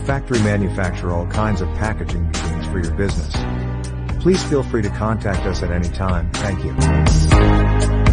factory manufacture all kinds of packaging machines for your business. Please feel free to contact us at any time. Thank you.